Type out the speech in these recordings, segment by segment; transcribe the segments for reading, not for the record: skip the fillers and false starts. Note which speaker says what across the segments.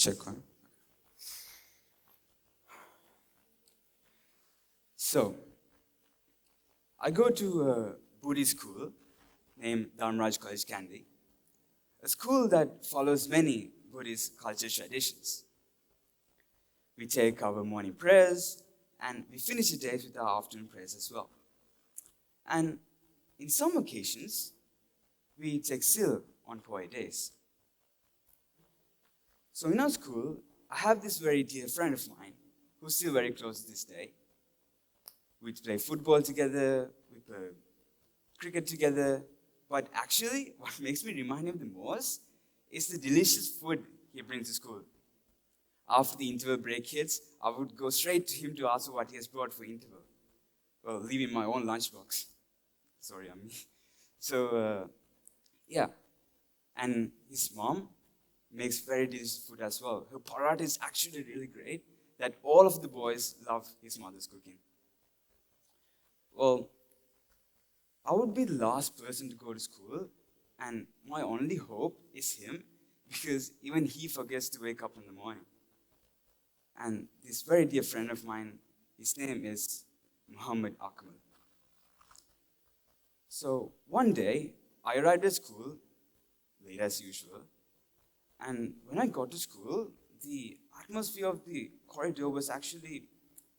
Speaker 1: Check one. So, I go to a Buddhist school named Dharmaraj College, Kandy, a school that follows many Buddhist culture traditions. We take our morning prayers and we finish the day with our afternoon prayers as well. And in some occasions, we take sil on quiet days. So in our school, I have this very dear friend of mine who's still very close to this day. We play football together, we play cricket together, but actually what makes me remind him the most is the delicious food he brings to school. After the interval break hits, I would go straight to him to ask what he has brought for interval. Well, leaving my own lunchbox. Sorry, Ami. So, yeah. And his mom makes very delicious food as well. Her paratha is actually really great that all of the boys love his mother's cooking. Well, I would be the last person to go to school, and my only hope is him, because even he forgets to wake up in the morning. And this very dear friend of mine, his name is Muhammad Akmal. So one day, I arrived at school, late as usual, and when I got to school, the atmosphere of the corridor was actually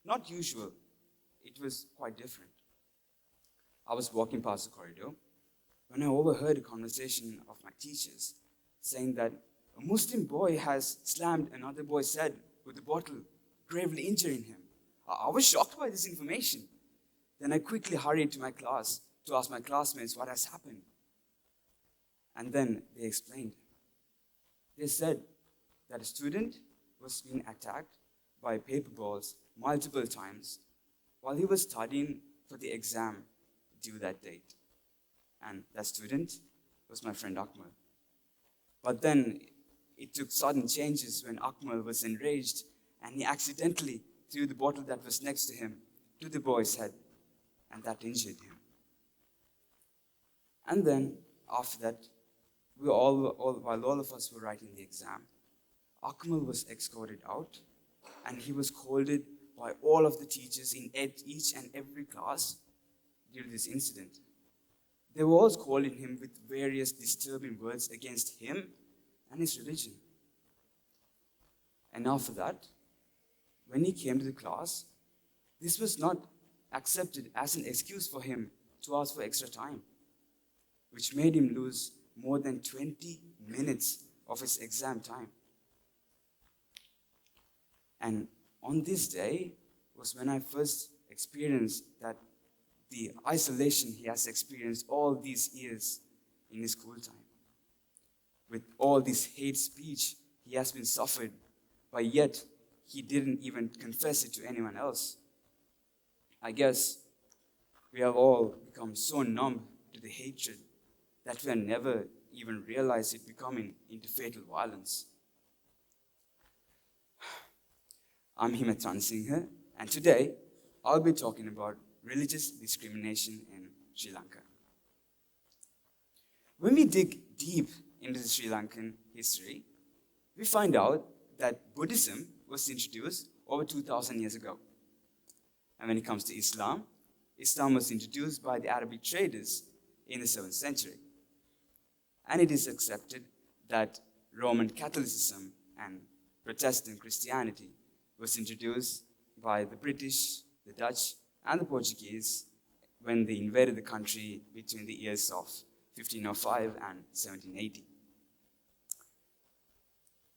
Speaker 1: not usual. It was quite different. I was walking past the corridor when I overheard a conversation of my teachers saying that a Muslim boy has slammed another boy's head with a bottle, gravely injuring him. I was shocked by this information. Then I quickly hurried to my class to ask my classmates what has happened. And then they explained. They said that a student was being attacked by paper balls multiple times while he was studying for the exam due that date. And that student was my friend Akmal. But then it took sudden changes when Akmal was enraged and he accidentally threw the bottle that was next to him to the boy's head, and that injured him. And then after that, while all of us were writing the exam, Akmal was escorted out and he was scolded by all of the teachers in each and every class due to this incident. They were all scolding him with various disturbing words against him and his religion. And after that, when he came to the class, this was not accepted as an excuse for him to ask for extra time, which made him lose more than 20 minutes of his exam time. And on this day was when I first experienced that the isolation he has experienced all these years in his school time. With all this hate speech he has been suffered, but yet he didn't even confess it to anyone else. I guess we have all become so numb to the hatred that we have never even realized it becoming into fatal violence. I'm Himeth Ranasinghe, and today I'll be talking about religious discrimination in Sri Lanka. When we dig deep into the Sri Lankan history, we find out that Buddhism was introduced over 2,000 years ago. And when it comes to Islam, Islam was introduced by the Arabic traders in the 7th century. And it is accepted that Roman Catholicism and Protestant Christianity was introduced by the British, the Dutch, and the Portuguese when they invaded the country between the years of 1505 and 1780.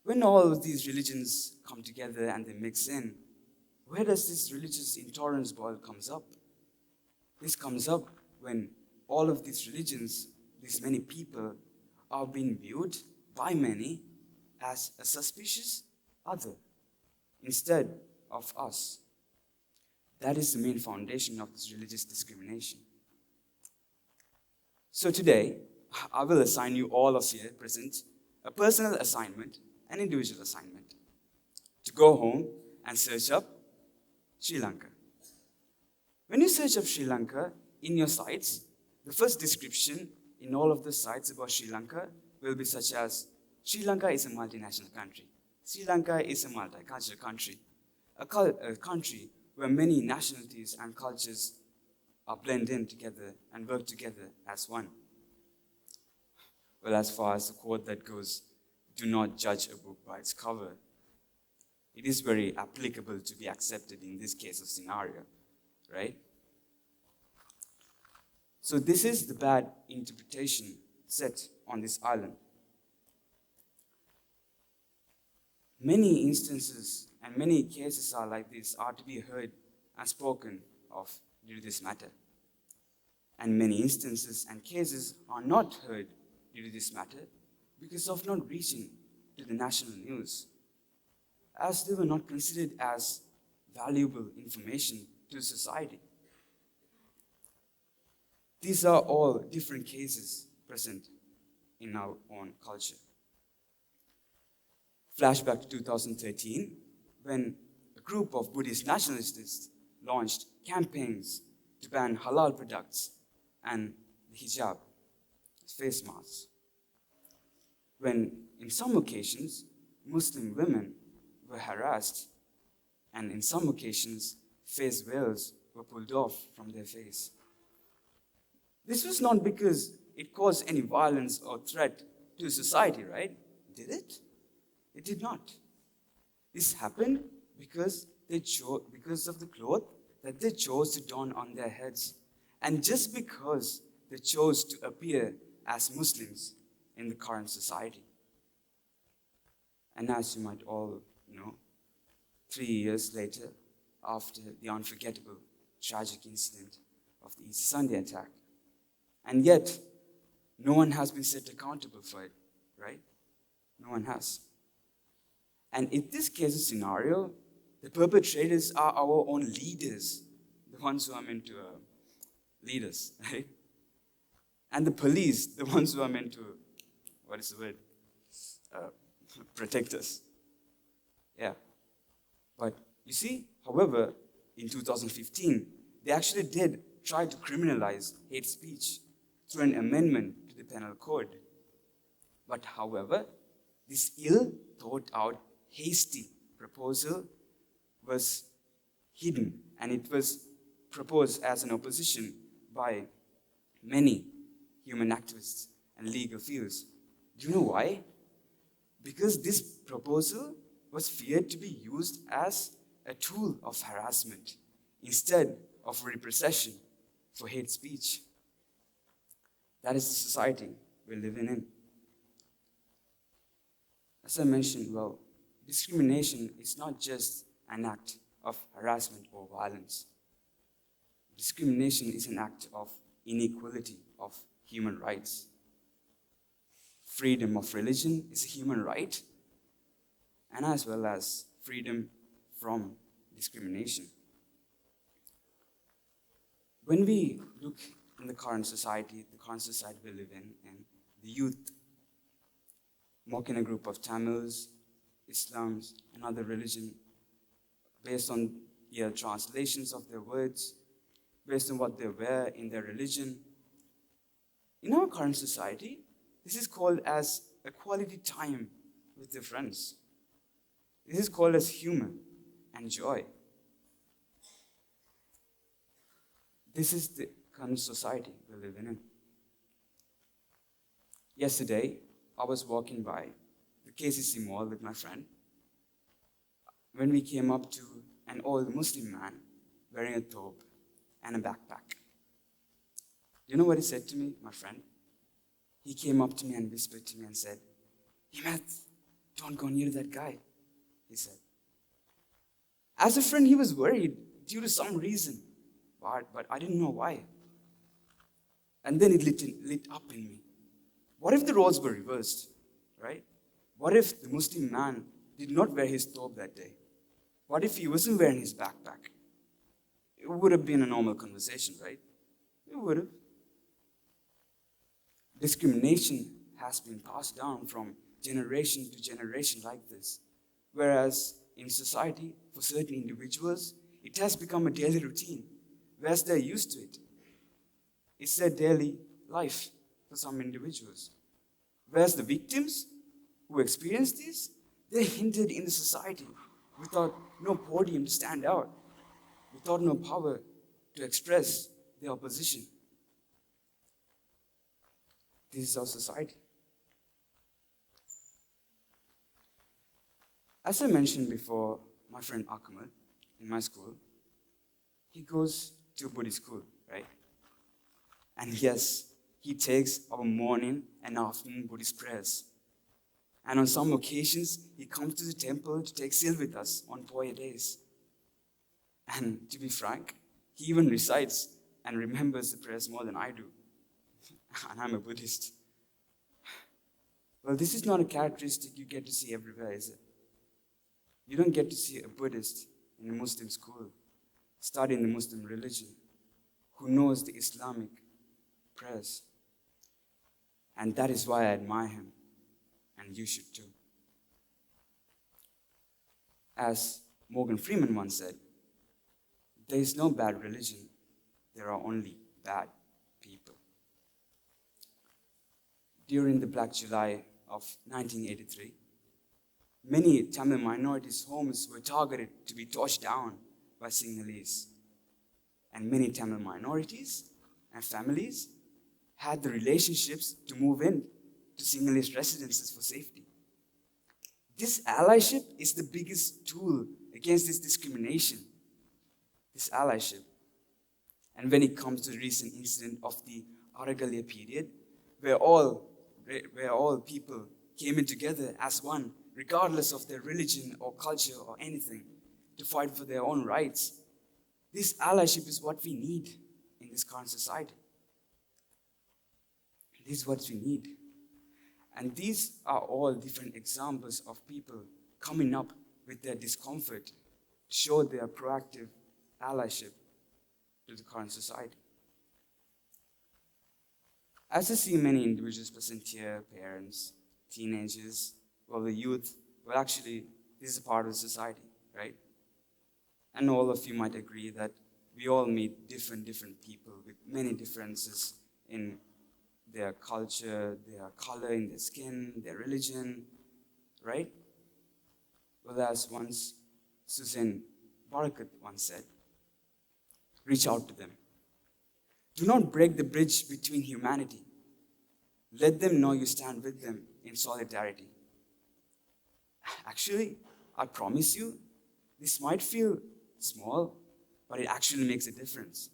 Speaker 1: When all of these religions come together and they mix in, where does this religious intolerance boil comes up? This comes up when all of these religions, these many people, are being viewed by many as a suspicious other instead of us. That is the main foundation of this religious discrimination. So today, I will assign you all of here present a personal assignment, an individual assignment, to go home and search up Sri Lanka. When you search up Sri Lanka in your sites, the first description in all of the sites about Sri Lanka will be such as, Sri Lanka is a multinational country. Sri Lanka is a multicultural country, a country where many nationalities and cultures are blended in together and work together as one. Well, as far as the quote that goes, do not judge a book by its cover, it is very applicable to be accepted in this case of scenario, right? So this is the bad interpretation set on this island. Many instances and many cases are like this are to be heard and spoken of due to this matter. And many instances and cases are not heard due to this matter because of not reaching to the national news, as they were not considered as valuable information to society. These are all different cases present in our own culture. Flashback to 2013, when a group of Buddhist nationalists launched campaigns to ban halal products and the hijab, face masks. When, in some occasions, Muslim women were harassed, and in some occasions, face veils were pulled off from their face. This was not because it caused any violence or threat to society, right? Did it? It did not. This happened because of the cloth that they chose to don on their heads, and just because they chose to appear as Muslims in the current society. And as you might all know, 3 years later, after the unforgettable, tragic incident of the Easter Sunday attack, and yet no one has been set accountable for it, right? No one has. And in this case of scenario, the perpetrators are our own leaders, the ones who are meant to lead us, right? And the police, the ones who are meant to, protect us. Yeah. But you see, however, in 2015, they actually did try to criminalize hate speech through an amendment to the penal code. But however, this ill thought out, hasty proposal was hidden, and it was proposed as an opposition by many human activists and legal fields. Do you know why? Because this proposal was feared to be used as a tool of harassment instead of repression for hate speech. That is the society we're living in. As I mentioned, discrimination is not just an act of harassment or violence. Discrimination is an act of inequality of human rights. Freedom of religion is a human right, and as well as freedom from discrimination. When we look in the current society we live in, and the youth, mocking a group of Tamils, Islams, and other religion based on their translations of their words, based on what they wear in their religion. In our current society, this is called as a quality time with their friends. This is called as humor and joy. This is the current society we're living in. Yesterday, I was walking by the KCC mall with my friend when we came up to an old Muslim man wearing a thobe and a backpack. Do you know what he said to me, my friend? He came up to me and whispered to me and said, "Himeth, don't go near that guy," he said. As a friend, he was worried due to some reason, but I didn't know why. And then it lit up in me. What if the roles were reversed, right? What if the Muslim man did not wear his thobe that day? What if he wasn't wearing his backpack? It would have been a normal conversation, right? It would have. Discrimination has been passed down from generation to generation like this. Whereas in society, for certain individuals, it has become a daily routine, whereas they're used to it. It's their daily life for some individuals. Whereas the victims who experience this, They're hindered in the society without no podium to stand out, without no power to express their opposition. This is our society. As I mentioned before, my friend Ahmed in my school, he goes to Buddhist school, right? And yes, he takes our morning and afternoon Buddhist prayers. And on some occasions, he comes to the temple to take seal with us on prayer days. And to be frank, he even recites and remembers the prayers more than I do. And I'm a Buddhist. Well, this is not a characteristic you get to see everywhere, is it? You don't get to see a Buddhist in a Muslim school, studying the Muslim religion, who knows the Islamic prayers. And that is why I admire him, and you should too. As Morgan Freeman once said, there is no bad religion, there are only bad people. During the Black July of 1983, many Tamil minorities' homes were targeted to be torched down by Sinhalese. And many Tamil minorities and families had the relationships to move in to Sinhalese residences for safety. This allyship is the biggest tool against this discrimination. This allyship. And when it comes to the recent incident of the Aragalya period, where all people came in together as one, regardless of their religion or culture or anything, to fight for their own rights. This allyship is what we need in this current society. This is what we need. And these are all different examples of people coming up with their discomfort to show their proactive allyship to the current society. As I see many individuals present here, parents, teenagers, the youth, actually, this is a part of the society, right? And all of you might agree that we all meet different people with many differences in their culture, their color, in their skin, their religion, right? Well, as once Susan Barakat once said, reach out to them. Do not break the bridge between humanity. Let them know you stand with them in solidarity. Actually, I promise you, this might feel small, but it actually makes a difference.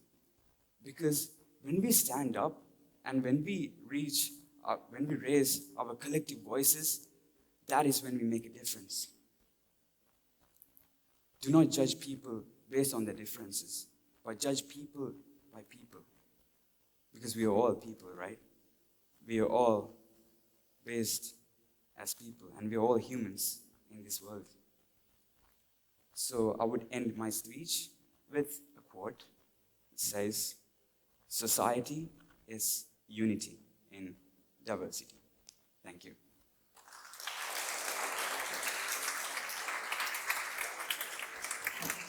Speaker 1: Because when we stand up and when we raise our collective voices, that is when we make a difference. Do not judge people based on their differences, but judge people by people. Because we are all people, right? We are all based as people, and we are all humans in this world. So I would end my speech with a quote. It says, "Society is unity in diversity." Thank you.